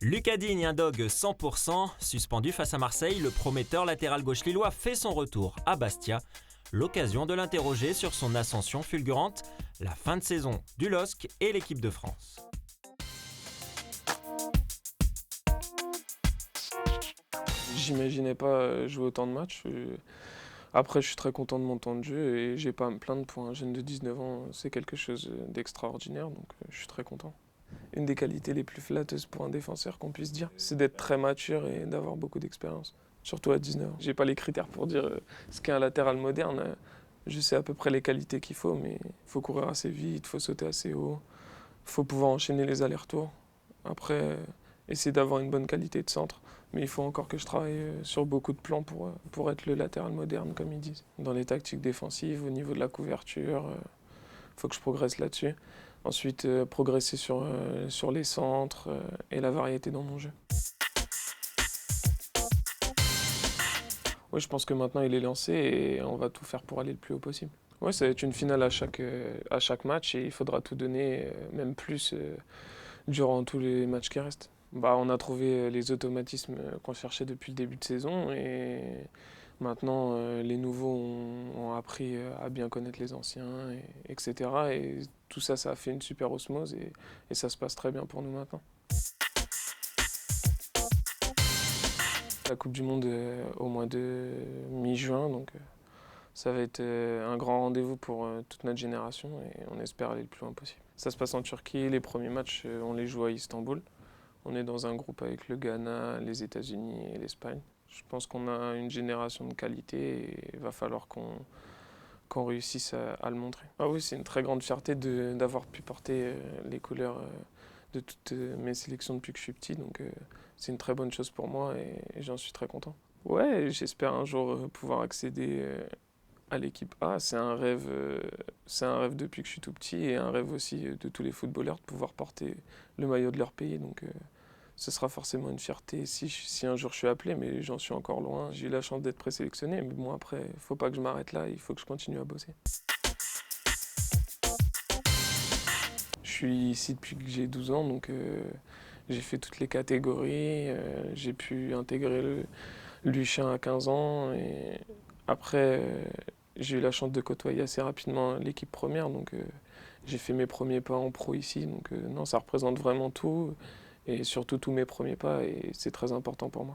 Lucas Digne, un dog 100%, suspendu face à Marseille, le prometteur latéral gauche lillois fait son retour à Bastia. L'occasion de l'interroger sur son ascension fulgurante, la fin de saison du LOSC et l'équipe de France. J'imaginais pas jouer autant de matchs. Après, je suis très content de mon temps de jeu et j'ai pas à me plaindre pour un jeune de 19 ans. C'est quelque chose d'extraordinaire, donc je suis très content. Une des qualités les plus flatteuses pour un défenseur qu'on puisse dire, c'est d'être très mature et d'avoir beaucoup d'expérience. Surtout à 19 ans. J'ai pas les critères pour dire ce qu'est un latéral moderne. Je sais à peu près les qualités qu'il faut, mais il faut courir assez vite, il faut sauter assez haut, il faut pouvoir enchaîner les allers-retours. Après, essayer d'avoir une bonne qualité de centre. Mais il faut encore que je travaille sur beaucoup de plans pour être le latéral moderne, comme ils disent. Dans les tactiques défensives, au niveau de la couverture, il faut que je progresse là-dessus. Ensuite, progresser sur les centres et la variété dans mon jeu. Ouais, je pense que maintenant il est lancé et on va tout faire pour aller le plus haut possible. Ouais, ça va être une finale à chaque match et il faudra tout donner, même plus durant tous les matchs qui restent. On a trouvé les automatismes qu'on cherchait depuis le début de saison et maintenant les nouveaux ont appris à bien connaître les anciens, etc. Et tout ça, ça a fait une super osmose et ça se passe très bien pour nous maintenant. La Coupe du Monde au mois de mi-juin, donc ça va être un grand rendez-vous pour toute notre génération et on espère aller le plus loin possible. Ça se passe en Turquie, les premiers matchs on les joue à Istanbul. On est dans un groupe avec le Ghana, les États-Unis et l'Espagne. Je pense qu'on a une génération de qualité et il va falloir qu'on réussisse à le montrer. Ah oui, c'est une très grande fierté d'avoir pu porter les couleurs de toutes mes sélections depuis que je suis petit. Donc c'est une très bonne chose pour moi et j'en suis très content. Ouais, j'espère un jour pouvoir accéder à l'équipe A. C'est un rêve depuis que je suis tout petit et un rêve aussi de tous les footballeurs de pouvoir porter le maillot de leur pays. Donc ce sera forcément une fierté si un jour je suis appelé, mais j'en suis encore loin. J'ai eu la chance d'être présélectionné, mais bon après, il ne faut pas que je m'arrête là, il faut que je continue à bosser. Je suis ici depuis que j'ai 12 ans, donc j'ai fait toutes les catégories. J'ai pu intégrer l'U1 à 15 ans et après j'ai eu la chance de côtoyer assez rapidement l'équipe première, donc j'ai fait mes premiers pas en pro ici, donc non, ça représente vraiment tout et surtout tous mes premiers pas et c'est très important pour moi.